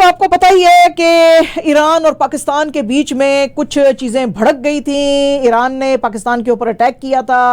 आपको पता ही है कि ईरान और पाकिस्तान के बीच में कुछ चीज़ें भड़क गई थी। ईरान ने पाकिस्तान के ऊपर अटैक किया था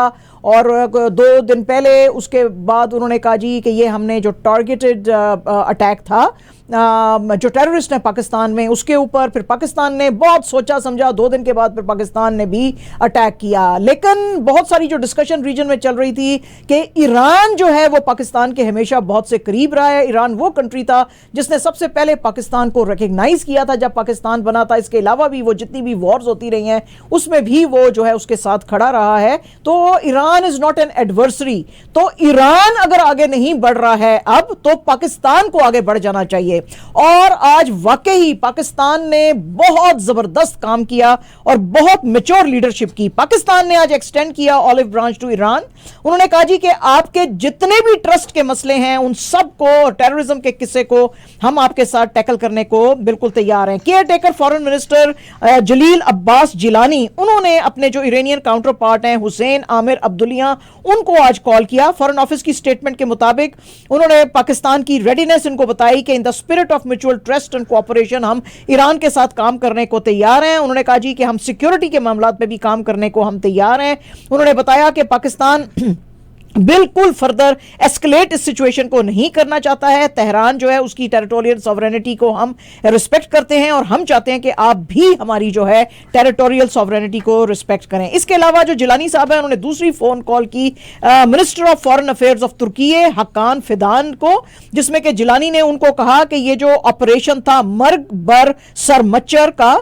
और 2 दिन पहले उसके बाद उन्होंने कहा जी कि ये हमने जो टारगेटेड अटैक था जो टेररिस्ट हैं पाकिस्तान में उसके ऊपर, फिर पाकिस्तान ने बहुत सोचा समझा, 2 दिन के बाद फिर पाकिस्तान ने भी अटैक किया। लेकिन बहुत सारी जो डिस्कशन रीजन में चल रही थी कि ईरान जो है वो पाकिस्तान के हमेशा बहुत से करीब रहा है। ईरान वो कंट्री था जिसने सबसे पहले पाकिस्तान को रिकग्नाइज किया था जब पाकिस्तान बना था। इसके अलावा भी वो जितनी भी वॉर्स होती रही हैं उसमें भी वो जो है उसके साथ खड़ा रहा है। तो Iran is not an adversary. तो ईरान अगर आगे नहीं बढ़ रहा है अब, तो पाकिस्तान को आगे बढ़ जाना चाहिए। और आज वाकई पाकिस्तान ने बहुत जबरदस्त काम किया और बहुत मैच्योर लीडरशिप की। पाकिस्तान ने आज एक्सटेंड किया ऑलिव ब्रांच टू ईरान। उन्होंने कहा जी कि आपके जितने भी ट्रस्ट के मसले हैं उन सब को, टेररिज्म के किस्से को हम आपके साथ टैकल करने को बिल्कुल तैयार हैं। केयर टेकर फॉरेन मिनिस्टर जलील अब्बास जिलानी, उन्होंने अपने जो ईरानियन काउंटर पार्ट हैं हुसैन आमिर अब्दुल्लिया, उनको आज कॉल किया। फॉरेन ऑफिस की स्टेटमेंट के मुताबिक उन्होंने पाकिस्तान की रेडीनेस इनको बताई कि in the spirit of mutual trust and cooperation हम ईरान के साथ काम करने को तैयार हैं। उन्होंने कहा जी कि हम सिक्योरिटी के मामलों पे भी काम करने को हम तैयार हैं। उन्होंने बताया कि पाकिस्तान बिल्कुल फर्दर एस्केलेट इस सिचुएशन को नहीं करना चाहता है। तेहरान जो है उसकी टेरिटोरियल सॉवरेनिटी को हम रिस्पेक्ट करते हैं और हम चाहते हैं कि आप भी हमारी जो है टेरिटोरियल सॉवरेनिटी को रिस्पेक्ट करें। इसके अलावा जो जिलानी साहब हैं उन्होंने दूसरी फोन कॉल की minister of foreign affairs of Turkey Hakan Fidan को, जिसमें कि जिलानी ने उनको कहा कि ये जो ऑपरेशन था मर्ग बर सर मच्छर का,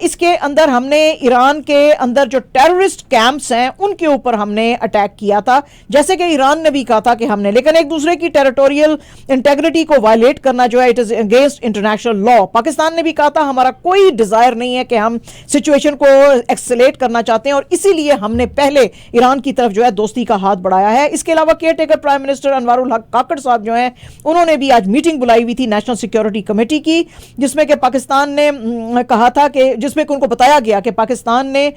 इसके अंदर हमने ईरान के अंदर जो टेररिस्ट कैंप्स हैं उनके ऊपर हमने अटैक किया था, जैसे कि ईरान ने भी कहा था कि हमने, लेकिन एक दूसरे की टेरिटोरियल इंटेग्रिटी को वायलेट करना जो है it is against international law. Pakistan ने भी कहा था हमारा कोई डिजायर नहीं है कि हम सिचुएशन को एक्सेलेट करना चाहते हैं और इसीलिए हमने पहले ईरान की तरफ जो है दोस्ती का हाथ बढ़ाया है। इसके अलावा care taker prime minister Anwarul हक काकड़ साहब जो हैं उन्होंने भी आज मीटिंग बुलाई हुई थी नेशनल सिक्योरिटी कमेटी की, जिसमें कि पाकिस्तान ने कहा था कि, जिसमें उनको बताया गया कि पाकिस्तान ने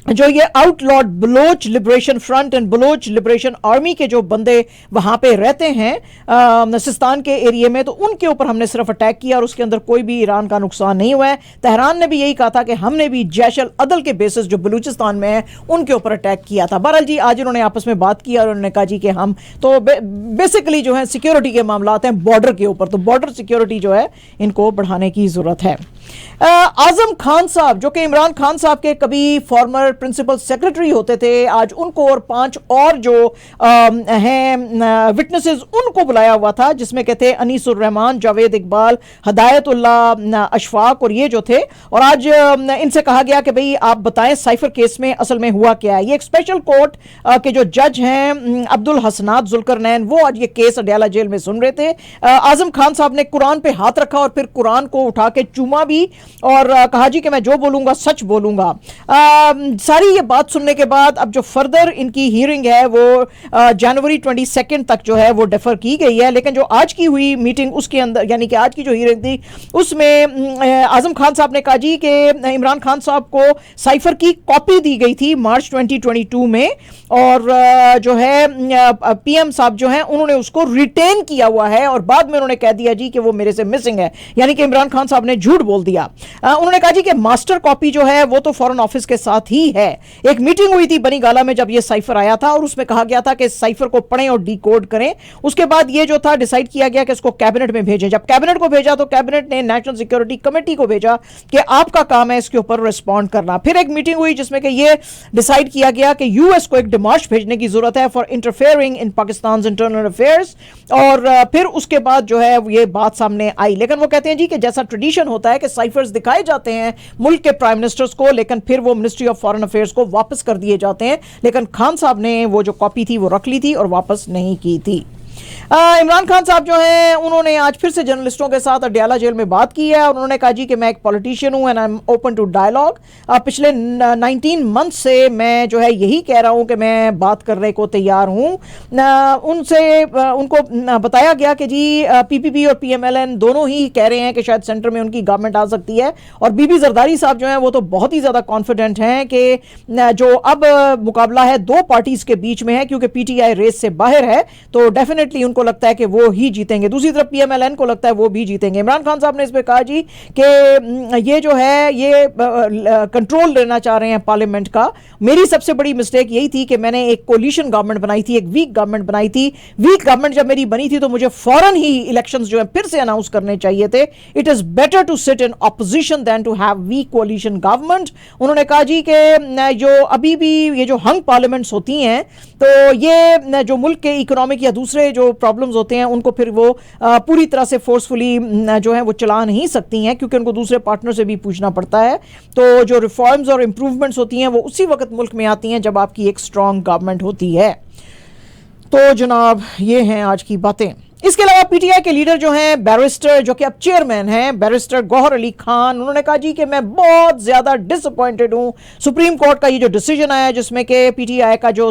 जो ये outlawed Baloch liberation front and Baloch liberation army के जो बंदे वहां पे रहते हैं सिस्तान के एरिया में, तो उनके ऊपर हमने सिर्फ अटैक किया और उसके अंदर कोई भी ईरान का नुकसान नहीं हुआ है। तेहरान ने भी यही कहा था कि हमने भी जैश अल अदल के बेसिस जो बलूचिस्तान में है उनके ऊपर अटैक किया था। बहरहाल जी आज उन्होंने आपस में बात की और उन्होंने कहा जी कि हम तो बेसिकली जो है सिक्योरिटी के मामला हैं बॉर्डर के ऊपर, तो बॉर्डर सिक्योरिटी जो है इनको बढ़ाने की जरूरत है। आजम खान साहब जो कि इमरान खान साहब के कभी फॉर्मर प्रिंसिपल सेक्रेटरी होते थे, आज उनको और 5 और जो हैं विटनेसेस उनको बुलाया हुआ था, जिसमें कहते हैं अनीसुर रहमान, जावेद इकबाल, हदायतुल्लाह अशफाक और ये जो थे। और आज इनसे कहा गया कि भाई आप बताएं साइफर केस में असल में हुआ क्या है। ये एक स्पेशल कोर्ट के जो जज हैं अब्दुल हसनात जुल्करनैन, वो आज ये केस अडयाला जेल में सुन रहे थे। आजम खान साहब ने कुरान पे हाथ रखा और फिर कुरान को उठा के चूमा भी और कहा जी कि मैं जो बोलूंगा सच बोलूंगा। सारी ये बात सुनने के बाद अब जो फर्दर इनकी हियरिंग है वो जनवरी 22 तक जो है वो डेफर की गई है। लेकिन जो आज की हुई मीटिंग उसके अंदर, यानी कि आज की जो हियरिंग थी उसमें आजम खान साहब ने कहा जी कि इमरान खान साहब को साइफर की कॉपी दी गई थी मार्च 2022 में और जो है पीएम साहब जो है उन्होंने उसको रिटेन किया हुआ है और बाद में उन्होंने कह दिया जी कि वो मेरे से मिसिंग है, यानी कि इमरान खान साहब ने झूठ बोल दिया। उन्होंने कहा जी कि मास्टर कॉपी जो है वो तो फॉरेन ऑफिस के साथ ही है। एक मीटिंग हुई थी बनी गाला में जब ये साइफर आया था और उसमें कहा गया था कि साइफर को पढ़ें और डिकोड करें। उसके बाद ये जो था डिसाइड किया गया कि इसको कैबिनेट में भेजें। जब कैबिनेट को भेजा तो कैबिनेट ने नेशनल सिक्योरिटी कमेटी को भेजा कि आपका काम है इसके ऊपर रिस्पॉन्ड करना। फिर एक मीटिंग हुई जिसमें कि ये डिसाइड किया गया कि यूएस को एक डिमार्श भेजने की जरूरत है for interfering in Pakistan internal affairs. और फिर उसके बाद जो है ये बात सामने आई। लेकिन वो कहते हैं जी कि जैसा ट्रेडिशन होता है कि साइफर्स दिखाए जाते हैं मुल्क के प्राइम मिनिस्टर्स को, लेकिन फिर वो मिनिस्ट्री ऑफ फॉरेन अफेयर्स को वापस कर दिए जाते हैं। लेकिन खान साहब ने वो जो कॉपी थी वो रख ली थी और वापस नहीं की थी। इमरान खान साहब जो हैं उन्होंने आज फिर से जर्नलिस्टों के साथ अडयाला जेल में बात की है और उन्होंने कहा जी कि मैं एक पॉलिटिशियन हूं and I am open to dialogue. पिछले 19 मंथ से मैं जो है यही कह रहा हूं कि मैं बात करने को तैयार हूं। उनसे उनको बताया गया कि जी पीपीपी और पीएमएलएन दोनों ही कह रहे हैं कि शायद सेंटर में उनकी गवर्नमेंट आ सकती है और बीबी जरदारी साहब जो हैं वो तो बहुत ही ज़्यादा कॉन्फिडेंट हैं कि जो अब मुकाबला है 2 पार्टीज के बीच में है, क्योंकि पीटीआई रेस से बाहर है, तो डेफिनेटली डेफिनेटली उनको लगता है कि वो ही जीतेंगे। दूसरी तरफ पीएमएलएन को लगता है वो भी जीतेंगे। इमरान खान साहब ने इस पे कहा जी कि ये जो है ये कंट्रोल लेना चाह रहे हैं पार्लियामेंट का। मेरी सबसे बड़ी मिस्टेक यही थी कि मैंने एक कोलिशन गवर्नमेंट बनाई थी, एक वीक गवर्नमेंट बनाई थी। वीक गवर्नमेंट जब मेरी बनी थी तो मुझे फौरन ही इलेक्शंस जो है फिर से अनाउंस करने चाहिए थे। It is better to sit in opposition than to have weak coalition government. उन्होंने कहा जी कि जो अभी भी ये जो हंग पार्लियामेंट्स होती हैं तो ये जो मुल्क के इकोनॉमिक या दूसरे जो प्रॉब्लम्स होते हैं उनको फिर वो पूरी तरह से फोर्सफुली जो है वो चला नहीं सकती हैं, क्योंकि उनको दूसरे पार्टनर से भी पूछना पड़ता है। तो जो रिफॉर्म्स और इंप्रूवमेंट्स होती हैं वो उसी वक्त मुल्क में आती हैं जब आपकी एक स्ट्रांग गवर्नमेंट होती है। तो जनाब ये हैं आज की बातें। इसके अलावा पीटीआई के लीडर जो हैं बैरिस्टर, जो कि अब चेयरमैन हैं, बैरिस्टर गौहर अली खान, उन्होंने कहा जी कि मैं बहुत ज्यादा डिसअपॉइंटेड हूं सुप्रीम कोर्ट का ये जो डिसीजन आया जिसमें कि पीटीआई का जो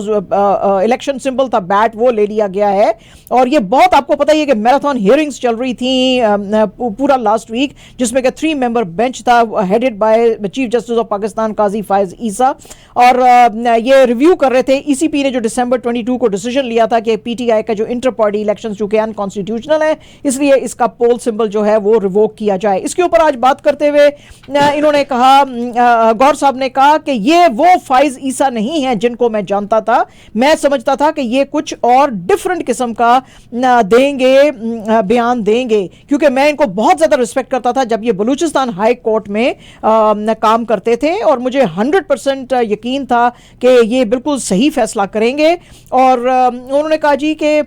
इलेक्शन सिंबल था बैट वो ले लिया गया है। और ये बहुत आपको पता ही है कि मैराथन हियरिंग्स चल रही थी पूरा लास्ट वीक, जिसमें कि 3 मेंबर बेंच था headed by chief justice of Pakistan Qazi Faez Isa. और ये रिव्यू कर रहे थे। ईसीपी ने जो दिसंबर 22 को डिसीजन लिया था कि पीटीआई का जो इंटर पार्टी इलेक्शन चूंकि कॉन्स्टिट्यूशनल है इसलिए इसका पोल सिंबल जो है वो रिवोक किया जाए। इसके ऊपर आज बात करते हुए इन्होंने कहा, गौर साहब ने कहा कि ये वो फाइज ईसा नहीं है जिनको मैं जानता था। मैं समझता था कि ये कुछ और डिफरेंट किस्म का देंगे, बयान देंगे, क्योंकि मैं इनको बहुत ज्यादा रिस्पेक्ट करता था जब ये बलूचिस्तान हाई कोर्ट में काम करते थे और मुझे 100% यकीन था कि ये बिल्कुल सही फैसला करेंगे। और उन्होंने कहा जी कि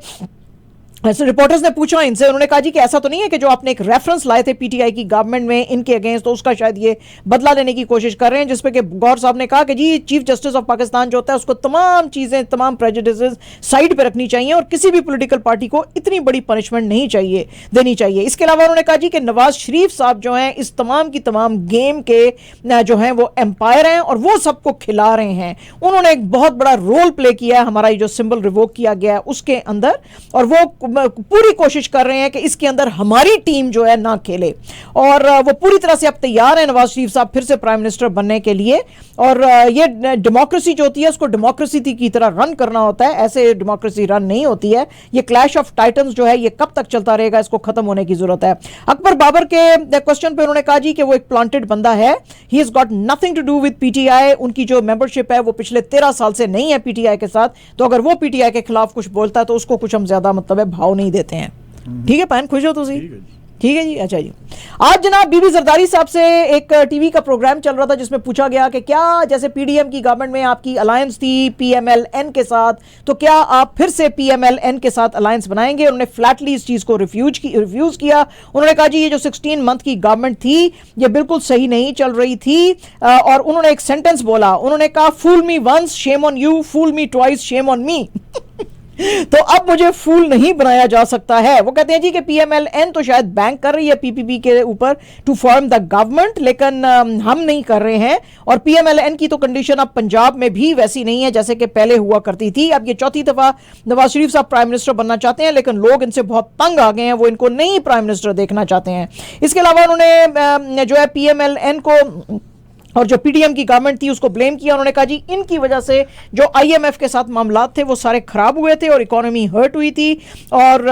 रिपोर्टर्स ने पूछा इनसे, उन्होंने कहा जी कि ऐसा तो नहीं है कि जो आपने एक रेफरेंस लाए थे पीटीआई की गवर्नमेंट में इनके अगेंस्ट तो उसका शायद ये बदला लेने की कोशिश कर रहे हैं, जिसपे कि गौर साहब ने कहा कि जी चीफ जस्टिस ऑफ पाकिस्तान जो होता है उसको तमाम चीजें, तमाम प्रेजुडिसेस साइड पे रखनी चाहिए और किसी भी पॉलिटिकल पार्टी को इतनी बड़ी पनिशमेंट नहीं चाहिए देनी चाहिए। इसके अलावा उन्होंने कहा जी कि नवाज शरीफ साहब जो हैं इस तमाम की तमाम गेम के जो हैं वो एम्पायर हैं और वो सबको खिला रहे हैं। उन्होंने एक बहुत बड़ा रोल प्ले किया है हमारा ये जो सिंबल रिवोक किया गया है उसके अंदर, और वो पूरी कोशिश कर रहे हैं कि इसके अंदर हमारी टीम जो है ना खेले। और वो पूरी तरह से अब तैयार है नवाज शरीफ साहब फिर से प्राइम मिनिस्टर बनने के लिए। और ये डेमोक्रेसी जो होती है उसको डेमोक्रेसी की तरह रन करना होता है, ऐसे डेमोक्रेसी रन नहीं होती है। ये क्लैश ऑफ टाइटन्स जो है ये कब तक चलता रहेगा, इसको खत्म होने की जरूरत है। अकबर बाबर के क्वेश्चन पे उन्होंने कहा जी कि वो एक प्लांटेड बंदा है, he has got nothing to do with PTI. उनकी जो मेंबरशिप है वो पिछले 13 साल से नहीं है पीटीआई के साथ, तो अगर वो पीटीआई के खिलाफ कुछ बोलता है तो उसको कुछ हम ज्यादा मतलब है भाव नहीं देते हैं। ठीक है पायन, खुश हो तुसी? ठीक है जी। अच्छा जी, आज जनाब बीबी जरदारी साहब से एक टीवी का प्रोग्राम चल रहा था जिसमें पूछा गया कि क्या जैसे पीडीएम की गवर्नमेंट में आपकी अलायंस थी पीएमएलएन के साथ, तो क्या आप फिर से पीएमएलएन के साथ अलायंस बनाएंगे? उन्होंने फ्लैटली इस चीज को रिफ्यूज किया। उन्होंने कहा जी ये जो 16 मंथ की गवर्नमेंट थी ये बिल्कुल सही नहीं चल रही थी। और उन्होंने एक सेंटेंस बोला, उन्होंने कहा fool me once shame on you, fool me twice shame on me. तो अब मुझे फूल नहीं बनाया जा सकता है। वो कहते हैं जी कि पीएमएलएन तो शायद बैंक कर रही है पीपीपी के ऊपर टू फॉर्म द गवर्नमेंट, लेकिन हम नहीं कर रहे हैं। और पीएमएलएन की तो कंडीशन अब पंजाब में भी वैसी नहीं है जैसे कि पहले हुआ करती थी। अब ये चौथी दफा नवाज शरीफ साहब प्राइम मिनिस्टर बनना चाहते हैं, लेकिन लोग इनसे बहुत तंग आ गए हैं, वो इनको नहीं प्राइम मिनिस्टर देखना चाहते हैं। इसके अलावा उन्होंने जो है पीएमएलएन को और जो पीडीएम की गवर्नमेंट थी उसको ब्लेम किया। उन्होंने कहा जी इनकी वजह से जो आईएमएफ के साथ मामलात थे वो सारे खराब हुए थे और इकोनॉमी हर्ट हुई थी। और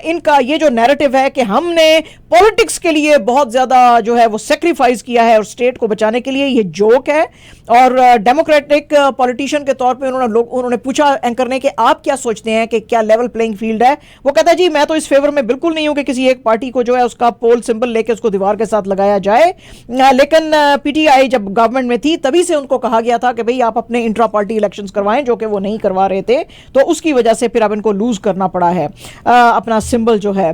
इनका ये जो नैरेटिव है कि हमने पॉलिटिक्स के लिए बहुत ज्यादा जो है वो सेक्रीफाइस किया है और स्टेट को बचाने के लिए, ये जोक है। और डेमोक्रेटिक पॉलिटिशियन के तौर पे उन्होंने पूछा एंकर ने कि आप क्या सोचते हैं कि क्या लेवल प्लेइंग फील्ड है? वो कहता है जी मैं तो इस फेवर में बिल्कुल नहीं हूं कि किसी एक पार्टी को जो है उसका पोल सिंबल लेके उसको दीवार के साथ लगाया जाए, लेकिन पीटीआई जब गवर्नमेंट में थी तभी से उनको कहा गया था कि भाई आप अपने इंट्रा पार्टी इलेक्शंस करवाएं, जो कि वो नहीं करवा रहे थे, तो उसकी वजह से फिर अब इनको लूज करना पड़ा है अपना सिंबल जो है।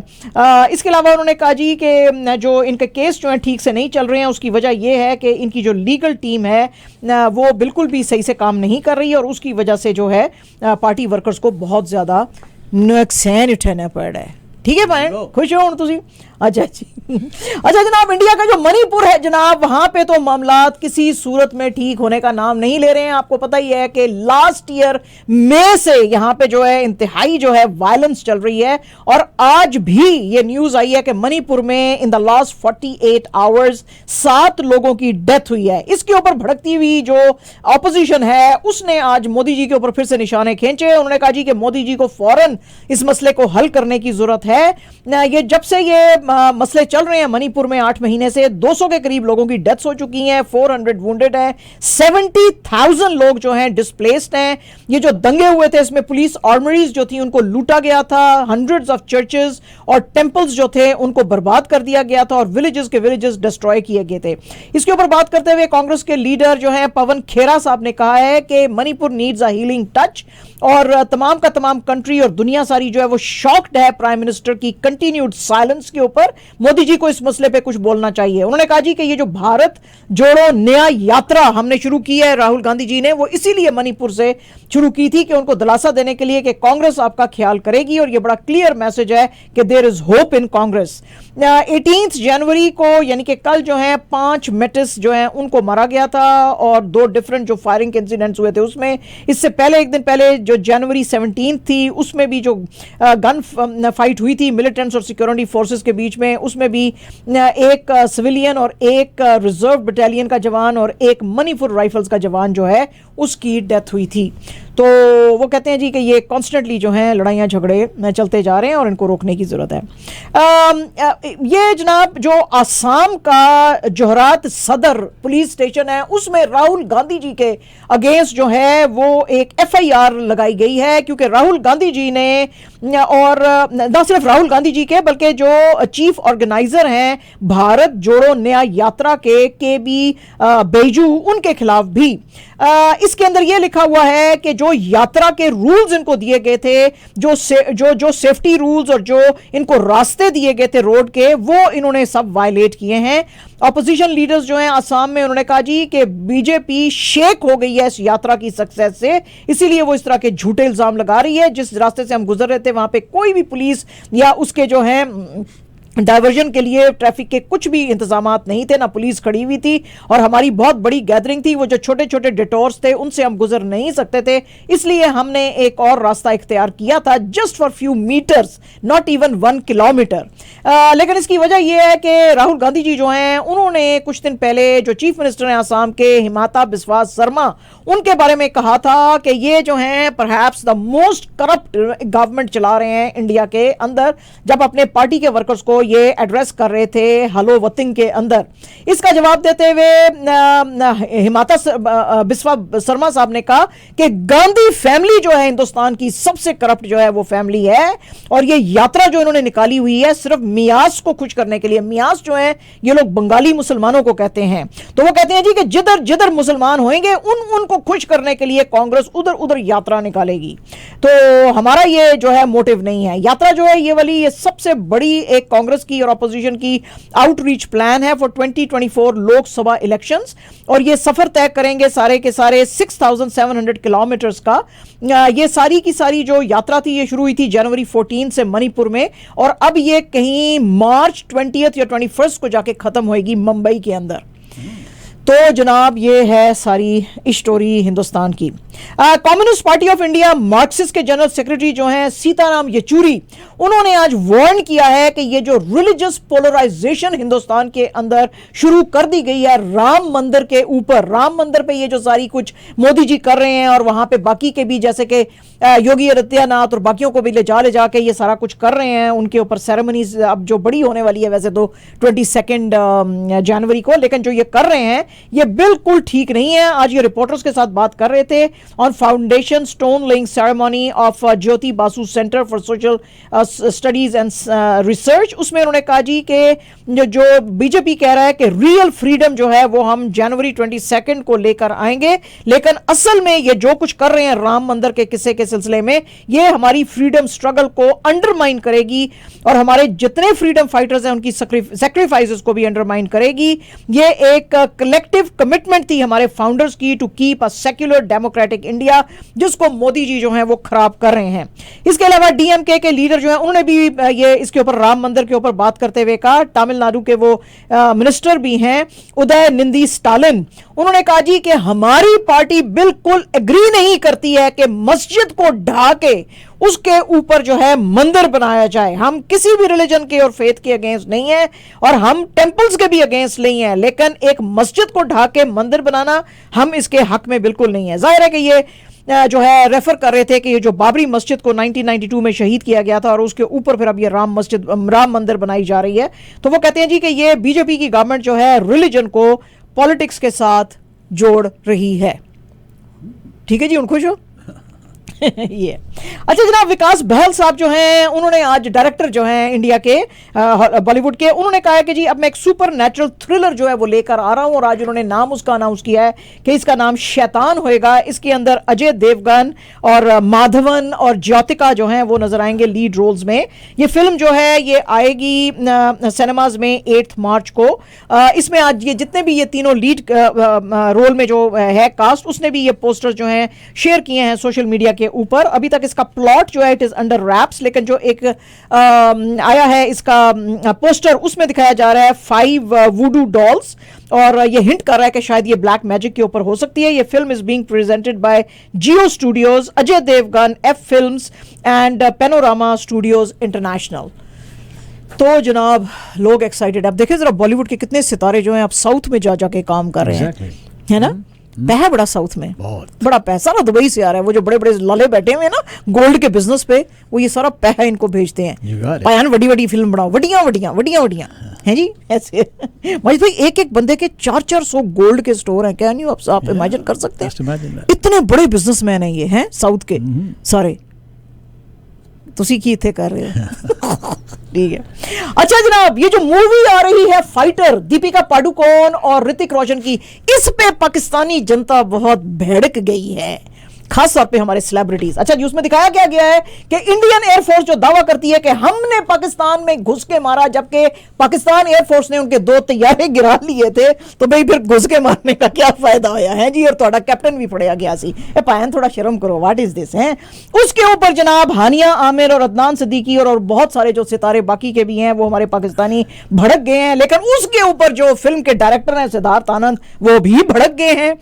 इसके अलावा उन्होंने कहा जी कि जो इनके केस जो है ठीक से नहीं चल रहे हैं, उसकी वजह यह है कि इनकी जो लीगल टीम है वो बिल्कुल भी सही से काम नहीं कर रही और उसकी वजह से जो है पार्टी वर्कर्स को बहुत ज्यादा नुकसान उठाना पड़ रहा है। ठीक है भाई, खुश हो तुसी? अच्छा जी। अच्छा जनाब, इंडिया का जो मणिपुर है जनाब, वहां पे तो मामलात किसी सूरत में ठीक होने का नाम नहीं ले रहे हैं। आपको पता ही है कि लास्ट ईयर मई से यहां पे जो है इंतहाई जो है वायलेंस चल रही है, और आज भी ये न्यूज आई है कि मणिपुर में इन द लास्ट 48 आवर्स 7 लोगों की डेथ हुई है। इसके ऊपर भड़कती हुई जो ऑपोजिशन है उसने आज मोदी जी के ऊपर फिर से निशाने खींचे। उन्होंने कहा जी कि मोदी जी को फौरन इस मसले को हल करने की जरूरत है। ये जब से ये मसले चल रहे हैं मणिपुर में 8 महीने से 200 के करीब लोगों की डेथ्स हो चुकी हैं, 400 वुंडेड हैं, 70,000 लोग जो हैं डिस्प्लेस्ड हैं। ये जो दंगे हुए थे इसमें पुलिस आर्मरीज जो थी उनको लूटा गया था, हंड्रेड्स ऑफ चर्चेस और टेंपल्स जो थे उनको बर्बाद कर दिया गया था और विलेजेस के विलेजेस डिस्ट्रॉय किए गए थे। इसके ऊपर बात करते हुए कांग्रेस के लीडर जो हैं पवन खेरा साहब ने कहा है कि Manipur needs a healing touch, और तमाम का तमाम कंट्री और दुनिया सारी जो है वो शॉक्ड है प्राइम मिनिस्टर की कंटिन्यूड साइलेंस के ऊपर। मोदी जी को इस मसले पे कुछ बोलना चाहिए। उन्होंने कहा जी कि ये जो भारत जोड़ो नया यात्रा हमने शुरू की है राहुल गांधी जी ने, वो इसीलिए मणिपुर से शुरू की थी कि उनको दिलासा देने के लिए कि कांग्रेस आपका ख्याल करेगी, और ये बड़ा क्लियर मैसेज है कि there is hope in Congress. 18 जनवरी को यानी कि कल जो है 5 मेटिस जो है उनको मारा गया था, और 2 डिफरेंट जो फायरिंग के इंसिडेंट्स हुए थे उसमें, इससे पहले एक दिन पहले जो जनवरी 17 थी उसमें भी जो गन फाइट हुई थी मिलिटेंट्स और सिक्योरिटी फोर्सेस के बीच में, उसमें भी एक सिविलियन और एक रिजर्व बटालियन का जवान और एक मणिपुर राइफल्स का जवान जो है उसकी डेथ हुई थी। तो वो कहते हैं जी कि ये कॉन्स्टेंटली जो हैं लड़ाइयाँ झगड़े चलते जा रहे हैं और इनको रोकने की ज़रूरत है। ये जनाब जो आसाम का जोहरात सदर पुलिस स्टेशन है उसमें राहुल गांधी जी के अगेंस्ट जो है वो एक FIR लगाई गई है, क्योंकि राहुल गांधी जी ने, और न सिर्फ राहुल गांधी जी के बल्कि जो चीफ ऑर्गेनाइजर हैं भारत जोड़ो नया यात्रा के KB बैजू, उनके खिलाफ भी इसके अंदर यह लिखा हुआ है कि जो यात्रा के रूल्स इनको दिए गए थे, जो सेफ्टी रूल्स और जो इनको रास्ते दिए गए थे रोड के, वो इन्होंने सब वायलेट किए हैं। ऑपोजिशन लीडर्स जो हैं आसाम में, उन्होंने कहा जी कि बीजेपी शेक हो गई है इस यात्रा की सक्सेस से, इसीलिए वो इस तरह के झूठे इल्जाम लगा रही है। जिस रास्ते से हम गुजर रहे थे वहां पे कोई भी पुलिस या उसके जो है डायवर्जन के लिए ट्रैफिक के कुछ भी इंतजामात नहीं थे, ना पुलिस खड़ी हुई थी, और हमारी बहुत बड़ी गैदरिंग थी, वो जो छोटे छोटे डिटोर्स थे उनसे हम गुजर नहीं सकते थे, इसलिए हमने एक और रास्ता इख्तियार किया था, just for few metres, not even 1 kilometre. लेकिन इसकी वजह यह है कि राहुल गांधी जी जो हैं उन्होंने कुछ दिन पहले जो चीफ मिनिस्टर हैं आसाम के हिमाता बिस्वा शर्मा, उनके बारे में कहा था कि ये जो हैं perhaps the most corrupt government चला रहे हैं इंडिया के अंदर, जब अपने पार्टी के वर्कर्स को ये एड्रेस कर रहे थे हलो वतिंग के अंदर। इसका जवाब देते हुए हिमाता बिस्वा शर्मा साहब ने कहा कि गांधी फैमिली जो है हिंदुस्तान की सबसे करप्ट जो है वो फैमिली है, और ये यात्रा जो इन्होंने निकाली हुई है सिर्फ मियास को खुश करने के लिए। मियास जो है ये लोग बंगाली मुसलमानों को कहते हैं, तो वो कहते हैं जी कि जिधर जिधर मुसलमान होंगे उनको खुश करने के लिए कांग्रेस उधर उधर यात्रा निकालेगी। तो हमारा ये जो है मोटिव नहीं है। यात्रा जो है ये वाली, ये सबसे बड़ी एक कांग्रेस की और ऑपोजिशन की आउटरीच प्लान है फॉर 2024 लोकसभा इलेक्शंस, और ये सफर तय करेंगे सारे के सारे 6700 किलोमीटर्स का। ये सारी की सारी जो यात्रा थी ये शुरू हुई थी जनवरी 14 से मणिपुर में, और अब ये कहीं मार्च 20 या 21 को जाके खत्म होगी मुंबई के अंदर। तो जनाब ये है सारी स्टोरी हिंदुस्तान की। Communist party of India Marxist के जनरल सेक्रेटरी जो हैं सीताराम येचुरी, उन्होंने आज वार्न किया है कि ये जो रिलीजियस पोलराइजेशन हिंदुस्तान के अंदर शुरू कर दी गई है राम मंदिर के ऊपर, राम मंदिर पे ये जो सारी कुछ मोदी जी कर रहे हैं, और वहां पे बाकी के भी जैसे कि योगी आदित्यनाथ और बाकियों को भी ले जाके ये सारा कुछ कर रहे हैं, उनके ऊपर सेरेमनीज अब जो बड़ी होने वाली है वैसे तो 22 जनवरी को, लेकिन जो ये कर रहे हैं ये बिल्कुल ठीक नहीं है। आज ये रिपोर्टर्स के साथ बात कर रहे थे on foundation stone laying ceremony of Jyoti Basu centre for social studies and research. उसमें उन्होंने कहा जी कि जो बीजेपी कह रहा है कि रियल फ्रीडम जो है वो हम जनवरी 22 को लेकर आएंगे, लेकिन असल में ये जो कुछ कर रहे हैं राम मंदिर के किस्से के सिलसिले में, ये हमारी फ्रीडम स्ट्रगल को अंडरमाइन करेगी और हमारे जितने फ्रीडम फाइटर्स हैं उनकी सैक्रिफाइसेस को भी अंडरमाइन करेगी। ये एक कलेक्टिव कमिटमेंट थी हमारे फाउंडर्स की to keep a secular democratic democratic India, जिसको मोदी जी जो है वो खराब कर रहे हैं। इसके अलावा डीएमके के लीडर जो है उन्होंने भी ये इसके ऊपर राम मंदिर के ऊपर बात करते हुए कहा, तमिलनाडु के वो मिनिस्टर भी हैं उदय निंदी स्टालिन, उन्होंने कहा जी कि हमारी पार्टी बिल्कुल एग्री नहीं करती है कि मस्जिद को ढा के उसके ऊपर जो है मंदिर बनाया जाए। हम किसी भी रिलीजन के और फेथ के अगेंस्ट नहीं है और हम टेंपल्स के भी अगेंस्ट नहीं है, लेकिन एक मस्जिद को ढा के मंदिर बनाना हम इसके हक में बिल्कुल नहीं है। जाहिर है कि ये जो है रेफर कर रहे थे कि ये जो बाबरी मस्जिद को 1992 में शहीद किया गया था और उसके ऊपर फिर अब ये राम मंदिर बनाई जा रही है, तो वो कहते हैं जी कि ये बीजेपी की गवर्नमेंट जो है रिलीजन को पॉलिटिक्स के साथ जोड़ रही है। ठीक है जी, उन खुश हो? ये अच्छा जनाब, विकास बहल साहब जो हैं उन्होंने आज डायरेक्टर जो हैं इंडिया के बॉलीवुड के, उन्होंने कहा है कि जी अब मैं एक सुपर नेचुरल थ्रिलर जो है वो लेकर आ रहा हूं और आज उन्होंने नाम उसका अनाउंस किया है कि इसका नाम शैतान होएगा। इसके अंदर अजय देवगन और माधवन और ज्योतिका जो हैं वो नजर आएंगे लीड रोल्स में। ये फिल्म जो है ये आएगी सिनेमाज में 8 मार्च को। इसमें आज ये जितने भी ये तीनों लीड रोल में जो है कास्ट, उसने भी ये पोस्टर जो हैं शेयर किए हैं सोशल मीडिया के ऊपर। अभी तक इसका प्लॉट जो है इट इज अंडर रैप्स, लेकिन जो एक आया है इसका पोस्टर उसमें दिखाया जा रहा है 5 वुडू डॉल्स और ये हिंट कर रहा है कि शायद ये ब्लैक मैजिक के ऊपर हो सकती है। ये film is being presented by Jio studios, Ajay Devgn, F films and Panorama studios international. तो जनाब लोग एक्साइटेड। अब देखिए जरा बॉलीवुड के कितने सितारे जो हैं अब साउथ में जा जाके काम कर रहे हैं, है ना? पैसा बड़ा साउथ में, बड़ा पैसा ना दुबई से आ रहा है। वो जो बड़े बड़े लाले बैठे हुए हैं ना गोल्ड के बिजनेस पे, वो ये सारा पैसा इनको भेजते हैं। पायान बड़ी बड़ी फिल्म बनाओ, वडिया हैं जी ऐसे। मजीद भाई एक एक बंदे के 400 गोल्ड के स्टोर हैं, क्या नहीं आप इमेजिन कर सकते हैं? इतने बड़े बिजनेसमैन हैं ये, हैं साउथ के सारे। तुसी की इत्थे कर रहे हो? ठीक है। अच्छा जनाब, ये जो मूवी आ रही है फाइटर, दीपिका पादुकोण और ऋतिक रोशन की, इस पे पाकिस्तानी जनता बहुत भड़क गई है, खास तौर पे हमारे सेलिब्रिटीज। अच्छा जी, उसमें दिखाया क्या गया है कि इंडियन एयरफोर्स जो दावा करती है कि हमने पाकिस्तान में घुस के मारा, जबकि पाकिस्तान एयरफोर्स ने उनके 2 तैयारे गिरा लिए थे, तो भाई फिर घुस के मारने का क्या फायदा होया है जी? और थोड़ा कैप्टन भी पड़ेगा गया सी। पायन थोड़ा शर्म करो, व्हाट इज दिस है? उसके ऊपर जनाब हानिया आमिर और अदनान सिद्दीकी और बहुत सारे जो सितारे बाकी के भी हैं वो हमारे पाकिस्तानी भड़क गए हैं, लेकिन उसके ऊपर जो फिल्म के डायरेक्टर हैं सिद्धार्थ आनंद, वो भी भड़क गए हैं।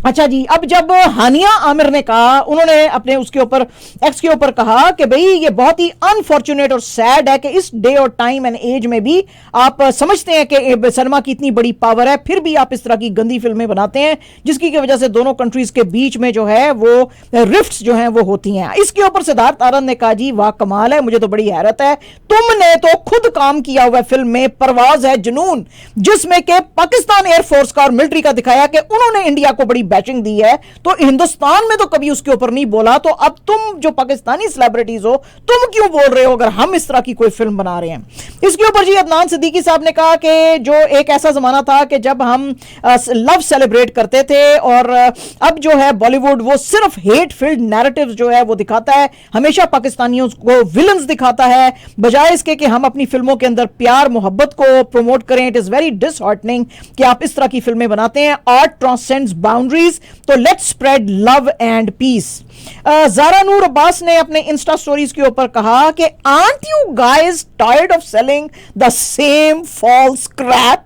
अच्छा जी, अब जब हानिया आमिर ने कहा, उन्होंने अपने उसके ऊपर एक्स के ऊपर कहा कि भाई ये बहुत ही अनफॉर्चुनेट और सैड है कि इस डे और टाइम एंड एज में भी आप समझते हैं कि सिनेमा की इतनी बड़ी पावर है, फिर भी आप इस तरह की गंदी फिल्में बनाते हैं जिसकी की वजह से दोनों कंट्रीज के बीच में जो है वो रिफ्ट्स जो हैं वो होती हैं। इसके ऊपर सिद्धार्थ आनंद ने कहा जी वाह कमाल है, मुझे तो बड़ी हैरत है, तुमने तो खुद काम किया हुआ फिल्म में परवाज है जुनून, जिसमें के पाकिस्तान एयरफोर्स का और मिलिट्री का दिखाया कि उन्होंने इंडिया को बड़ी बैचिंग दी है, तो हिंदुस्तान में तो कभी उसके ऊपर नहीं बोला। तो अब तुम जो पाकिस्तानी सेलिब्रिटीज हो, तुम क्यों बोल रहे हो अगर हम इस तरह की कोई फिल्म बना रहे हैं? इसके ऊपर जी अदनान सिद्दीकी साहब ने कहा कि जो एक ऐसा जमाना था कि जब हम लव सेलिब्रेट करते थे, और अब जो है बॉलीवुड वो सिर्फ हेट फिल्ड नैरेटिव्स जो है वो दिखाता है, हमेशा पाकिस्तानियों को विलन्स दिखाता है, बजाय इसके कि हम अपनी फिल्मों के अंदर प्यार मोहब्बत को प्रमोट करें। इट इज वेरी डिसहार्टनिंग कि आप इस तरह की फिल्में बनाते हैं। आर्ट ट्रांसेंड्स बाउंड्रीज, तो let's spread love and peace. Zara Noor Abbas ने अपने इंस्टा स्टोरीज के ऊपर कहा कि aren't you guys tired of selling the same false crap?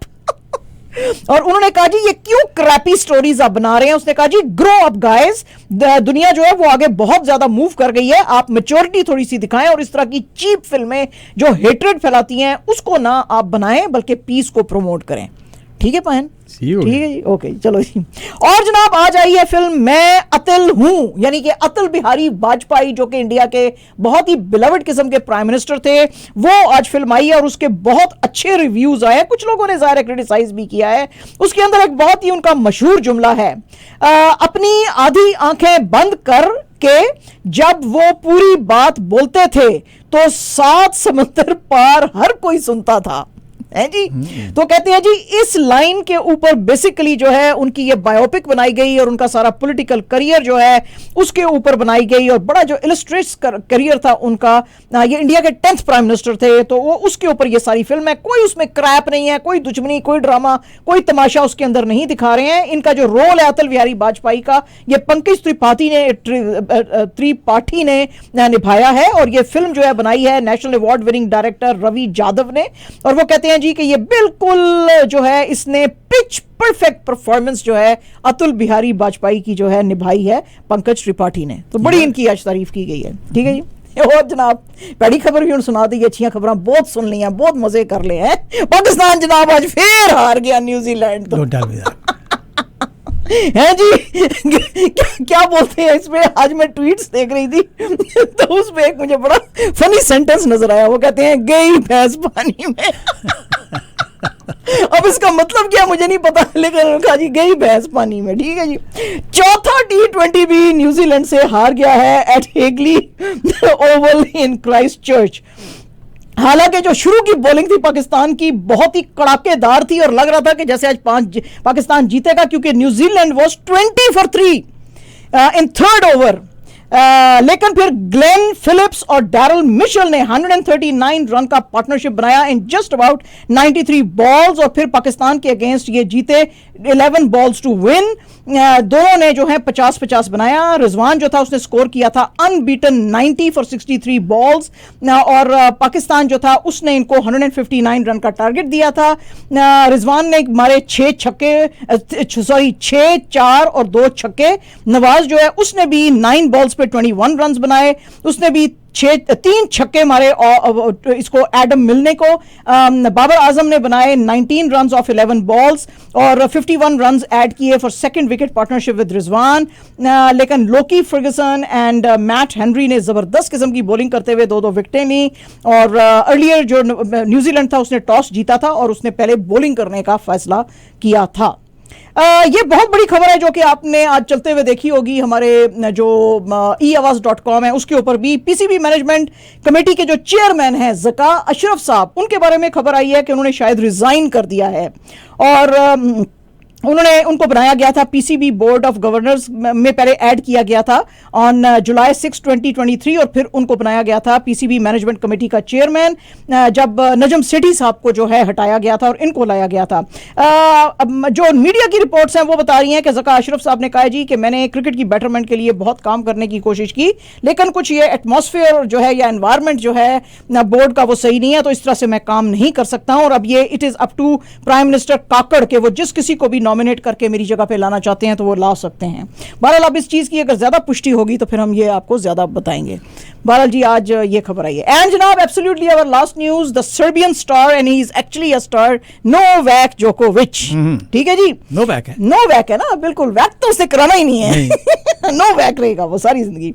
और उन्होंने कहा जी ये क्यों क्रैपी स्टोरीज आप बना रहे हैं? उसने कहा जी ग्रो अप गाइज, दुनिया जो है वो आगे बहुत ज्यादा मूव कर गई है, आप मैच्योरिटी थोड़ी सी दिखाएं और इस तरह की चीप फिल्में जो हेट्रेड फैलाती हैं उसको ना आप बनाएं, बल्कि पीस को प्रमोट करें। ठीक है पायन? ठीक है जी, ओके चलो जी। और जनाब आज आई है फिल्म मैं अतुल हूं, यानी कि अटल बिहारी वाजपेयी जो कि इंडिया के बहुत ही बिलवड किस्म के प्राइम मिनिस्टर थे, वो आज फिल्म आई है और उसके बहुत अच्छे रिव्यूज आए हैं। कुछ लोगों ने ज़ाहिर क्रिटिसाइज भी किया है। उसके अंदर एक बहुत ही उनका मशहूर जुमला है, अपनी आधी आंखें बंद कर के जब वो पूरी बात बोलते थे तो 7 समंदर पार हर कोई सुनता था। है जी। तो कहते हैं जी इस लाइन के ऊपर बेसिकली जो है उनकी ये बायोपिक बनाई गई और उनका सारा पॉलिटिकल करियर जो है उसके ऊपर बनाई गई, और बड़ा जो इलस्ट्रेट्स करियर था उनका, ये इंडिया के 10th प्राइम मिनिस्टर थे, तो वो उसके ऊपर ये सारी फिल्म है। कोई उसमें क्रैप नहीं है, कोई दुश्मनी, कोई ड्रामा, कोई तमाशा उसके अंदर नहीं दिखा रहे हैं। इनका जो रोल है अटल बिहारी वाजपेयी का, ये पंकज त्रिपाठी ने निभाया है, और ये फिल्म जो है बनाई है national award winning director Ravi Jadhav ने। और वो कहते हैं जी कि ये बिल्कुल जो है इसने पिच परफेक्ट परफॉर्मेंस जो है अटल बिहारी वाजपेयी की जो है निभाई है पंकज त्रिपाठी ने। तो बड़ी इनकी आज तारीफ की गई है। ठीक है जी। और जनाब बड़ी खबर भी सुना दी, अच्छी खबर बहुत सुन ली हैं, बहुत मजे कर ले हैं। पाकिस्तान जनाब आज फिर हार गया न्यूजीलैंड। तो है जी क्या बोलते हैं इसमें, आज मैं ट्वीट्स देख रही थी तो उसमें एक मुझे बड़ा फनी सेंटेंस नजर आया। वो कहते हैं गई भैंस पानी में अब इसका मतलब क्या मुझे नहीं पता, लेकिन उन्होंने कहा जी गई भैंस पानी में। ठीक है जी। चौथा T20 भी न्यूजीलैंड से हार गया है at Hagley Oval in Christchurch. हालांकि जो शुरू की बॉलिंग थी पाकिस्तान की बहुत ही कड़ाकेदार थी और लग रहा था कि जैसे आज पाकिस्तान जीतेगा, क्योंकि New Zealand was 20 for 3 in third over. लेकिन फिर ग्लेन फिलिप्स और डैरल मिशेल ने 139 रन का पार्टनरशिप बनाया इन जस्ट अबाउट 93 बॉल्स, और फिर पाकिस्तान के अगेंस्ट ये जीते 11 बॉल्स टू विन। दोनों ने जो है 50-50 बनाया। रिजवान जो था उसने स्कोर किया था अनबीटन 90 for 63 बॉल्स, और पाकिस्तान जो था उसने इनको 159 रन का टारगेट दिया था। रिजवान ने मारे 6 4 और 2 छक्के। नवाज जो है उसने भी 9 बॉल्स पे 21 रन बनाए, उसने भी 3 छक्के मारे और इसको एडम मिलने को। बाबर आजम ने बनाए 19 रन ऑफ 11 बॉल्स और 51 रन ऐड किए for second wicket partnership with Rizwan. लेकिन Lockie Ferguson and Matt Henry ने जबरदस्त किस्म की बॉलिंग करते हुए 2-2 विकेटें ली। और अर्लियर जो न्यूजीलैंड था उसने टॉस जीता था और उसने पहले बॉलिंग करने का फैसला किया था। ये बहुत बड़ी खबर है जो कि आपने आज चलते हुए देखी होगी हमारे जो eAwaz.com है उसके ऊपर भी। पीसीबी मैनेजमेंट कमेटी के जो चेयरमैन हैं ज़का अशरफ साहब, उनके बारे में खबर आई है कि उन्होंने शायद रिजाइन कर दिया है, और उनको बनाया गया था पीसीबी बोर्ड ऑफ गवर्नर्स में, पहले ऐड किया गया था ऑन जुलाई 6, 2023, और फिर उनको बनाया गया था पीसीबी मैनेजमेंट कमेटी का चेयरमैन जब नजम सेठी साहब को जो है हटाया गया था और इनको लाया गया था। जो मीडिया की रिपोर्ट्स हैं वो बता रही हैं कि ज़का अशरफ साहब ने कहा जी कि मैंने क्रिकेट की बेटरमेंट के लिए बहुत काम करने की कोशिश की, लेकिन कुछ ये एटमॉस्फेयर जो है या एनवायरनमेंट जो है बोर्ड का वो सही नहीं है, तो इस तरह से मैं काम नहीं कर सकता हूं। और अब ये it is up to prime minister Kakar के वो जिस किसी को भी नॉमिनेट करके मेरी जगह पे लाना चाहते हैं तो वो ला सकते हैं। बहरहाल अब इस चीज की अगर ज्यादा पुष्टि होगी तो फिर हम ये आपको ज्यादा बताएंगे। बहरहाल जी आज ये खबर आई है। एंड जनाब absolutely our last news, the Serbian star and he is actually a star, Novak जोकोविच। ठीक है जी, नोवाक है ना, बिल्कुल वैक तो उससे कराना ही नहीं है नोवाक रहेगा वो सारी जिंदगी।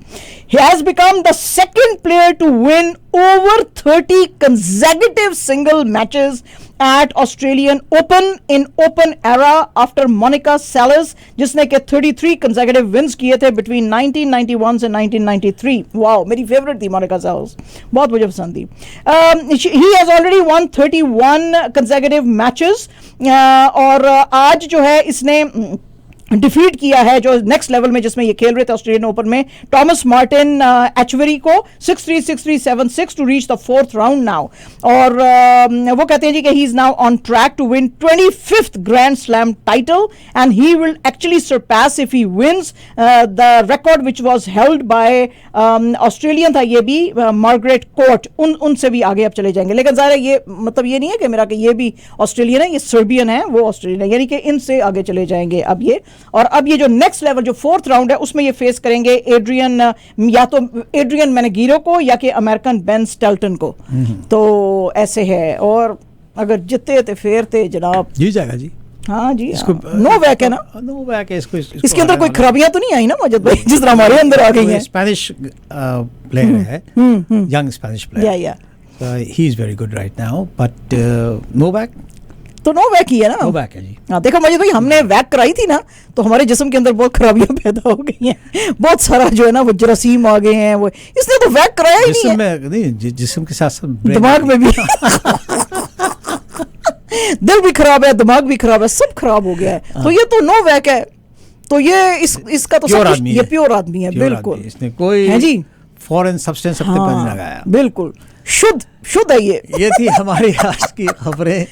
He has become the second player to win over 30 consecutive single matches at Australian Open in open era after Monica Seles, जिसने के 33 consecutive wins किए थे between 1991 से 1993। वाओ, मेरी फेवरेट थी मोनिका सेलेस, बहुत मुझे पसंद थी। He has already won 31 consecutive matches, और आज जो है इसने डिफीट किया है जो नेक्स्ट लेवल में जिसमें ये खेल रहे थे ऑस्ट्रेलियन ओपन में, टॉमस मार्टिन एचवेरी को 6-3, 6-3, 7-6 to reach the 4th round now. और वो कहते हैं जी कि he is now on track to win 25th grand slam title and he will actually surpass if he wins the record which was held by Australian था ये भी Margaret court, उनसे भी आगे अब चले जाएंगे। लेकिन ज़ाहिर है ये मतलब ये नहीं है कि मेरा कि ये भी ऑस्ट्रेलियन है, ये सर्बियन है, वो ऑस्ट्रेलियन है, यानी कि इनसे आगे चले जाएंगे अब ये। और अब ये जो नेक्स्ट लेवल जो 4th राउंड है उसमें ये फेस करेंगे या तो एड्रियन मेनेगिरो को या कि अमेरिकन बेन स्टेल्टन को। तो ऐसे है, और अगर जीते तो फिर थे जनाब जी जाएगा जी। हाँ जी, नोवाक है ना, नोवाक है। इसके अंदर कोई खराबियां तो नहीं आई ना मजद भाई जिस तरह हमारे अंदर आ गई है। स्पेनिश प्लेयर है, young Spanish player, he is very good right now, but Novak तो नोवाक ही है ना, नोवाक है जी। हाँ देखो मजिद भाई, हमने वैक कराई थी ना तो हमारे जिस्म के अंदर बहुत खराबियां पैदा हो गई हैं, बहुत सारा जो है ना वो जरासीम आ गए हैं, वो इसने तो वैक कराया ही नहीं है। जिस्म के साथ साथ दिमाग में भी दिल भी खराब है, दिमाग भी खराब है, सब खराब हो गया है। तो ये तो नोवैक है, तो ये इसका तो सब कुछ, ये प्योर आदमी है, बिल्कुल। इसने कोई है जी फॉरेन सब्सटेंस अपने पर नहीं लगाया, बिल्कुल शुद्ध है ये। ये थी हमारी आज की खबरें।